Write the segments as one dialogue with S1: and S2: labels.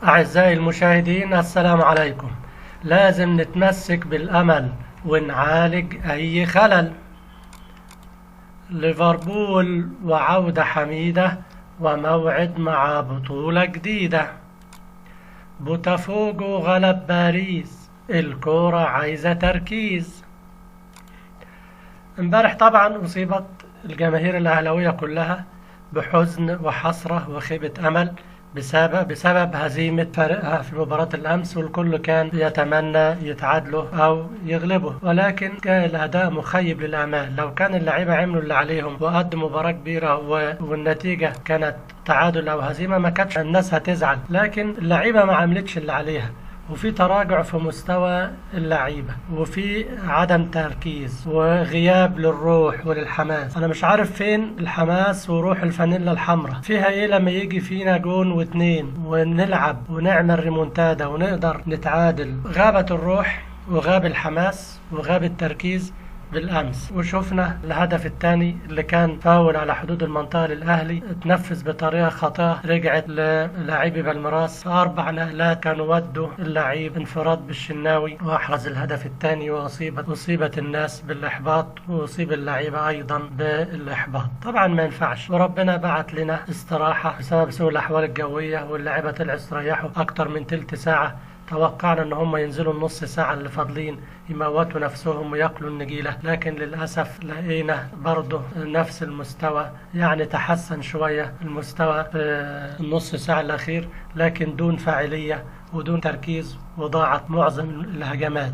S1: أعزائي المشاهدين، السلام عليكم. لازم نتمسك بالأمل ونعالج أي خلل. ليفربول وعودة حميدة وموعد مع بطولة جديدة. بوتافوجو غلب باريس، الكورة عايزة تركيز. امبارح طبعا أصيبت الجماهير الأهلاوية كلها بحزن وحسرة وخيبة أمل بسبب هزيمة فريقها في مباراة الأمس، والكل كان يتمنى يتعادلوا أو يغلبوا، ولكن كان الأداء مخيب للآمال. لو كان اللعيبة عملوا اللي عليهم وقدموا مباراة كبيرة والنتيجة كانت تعادل أو هزيمة ما كانتش الناس هتزعل، لكن اللعيبة ما عملتش اللي عليها، وفي تراجع في مستوى اللعيبة، وفي عدم تركيز وغياب للروح وللحماس. انا مش عارف فين الحماس وروح الفانيلا الحمراء، فيها ايه لما يجي فينا جون واتنين ونلعب ونعمل ريمونتادا ونقدر نتعادل؟ غابت الروح وغاب الحماس وغاب التركيز بالأمس، وشفنا الهدف الثاني اللي كان فاول على حدود المنطقة للأهلي اتنفذ بطريقة خاطئة، رجعت للاعبي بالميراس 4 نقلات كانوا ودوا اللعيب انفراد بالشناوي وأحرز الهدف الثاني، وأصيبت الناس بالإحباط وأصيب اللعيبة أيضا بالإحباط. طبعا ما ينفعش، وربنا بعت لنا استراحة بسبب سوء الأحوال الجوية، واللعيبة طلعوا استريحوا أكتر من تلت ساعة. توقعنا ان هم ينزلوا النص ساعة اللي فاضلين يموتوا نفسهم وياكلوا النجيلة، لكن للأسف لقينا برضه نفس المستوى، يعني تحسن شوية المستوى في النص ساعة الأخير، لكن دون فاعلية ودون تركيز، وضاعت معظم الهجمات.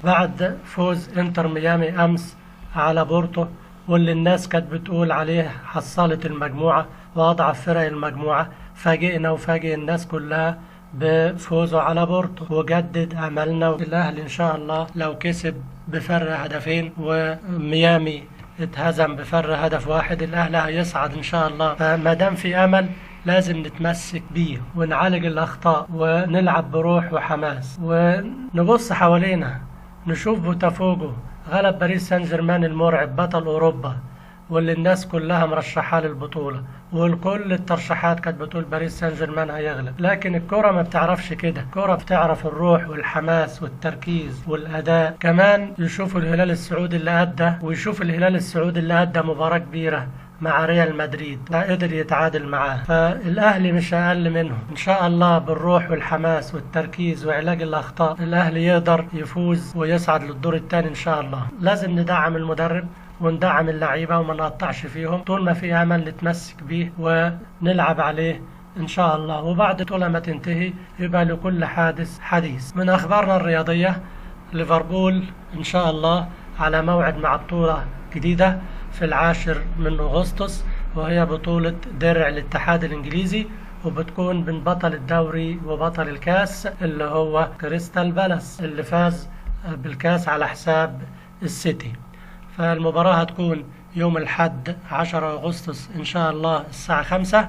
S1: بعد فوز انتر ميامي أمس على بورتو، واللي الناس كانت بتقول عليه حصلت المجموعة وأضعف فرق المجموعة، فاجئنا وفاجئ الناس كلها بفوزه على بورتو، وجدد املنا. الاهلي ان شاء الله لو كسب بفرق هدفين وميامي اتهزم بفرق هدف واحد، الاهلي هيصعد ان شاء الله. فما دام في امل لازم نتمسك بيه ونعالج الاخطاء ونلعب بروح وحماس، ونبص حوالينا نشوف بوتافوجو غلب باريس سان جيرمان المرعب بطل اوروبا، واللي الناس كلها مرشحة للبطولة، والكل الترشيحات كانت بتقول باريس سان جيرمان هيغلب. لكن الكرة ما بتعرفش كده، الكرة بتعرف الروح والحماس والتركيز والأداء. كمان يشوفوا الهلال السعودي اللي أدى، ويشوف الهلال السعودي اللي أدى مباراة كبيرة مع ريال مدريد قدر يتعادل معاه، فالأهلي مش أقل منهم. إن شاء الله بالروح والحماس والتركيز وعلاج الأخطاء الأهلي يقدر يفوز ويصعد للدور الثاني إن شاء الله. لازم ندعم المدرب وندعم اللعيبة وما نقطعش فيهم، طول ما في امل نتمسك بيه ونلعب عليه ان شاء الله. وبعد طول ما تنتهي يبقى لكل حادث حديث. من اخبارنا الرياضية، ليفربول ان شاء الله على موعد مع بطولة جديدة في 10 من أغسطس، وهي بطولة درع الاتحاد الانجليزي، وبتكون بين بطل الدوري وبطل الكاس اللي هو كريستال بالاس اللي فاز بالكاس على حساب السيتي. فالمباراة هتكون يوم الأحد 10 أغسطس إن شاء الله الساعة 5،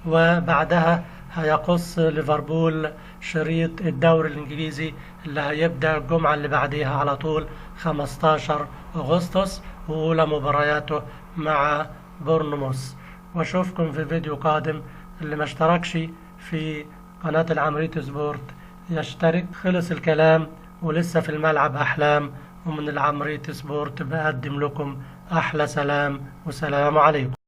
S1: وبعدها هيقص ليفربول شريط الدوري الإنجليزي اللي هيبدأ الجمعة اللي بعديها على طول 15 أغسطس، وأولى مبارياته مع بورنموث. وأشوفكم في فيديو قادم. اللي ما اشتركش في قناة العمريتي سبورت يشترك. خلص الكلام، ولسه في الملعب أحلام، ومن العمريتي سبورت بقدم لكم أحلى سلام، وسلام عليكم.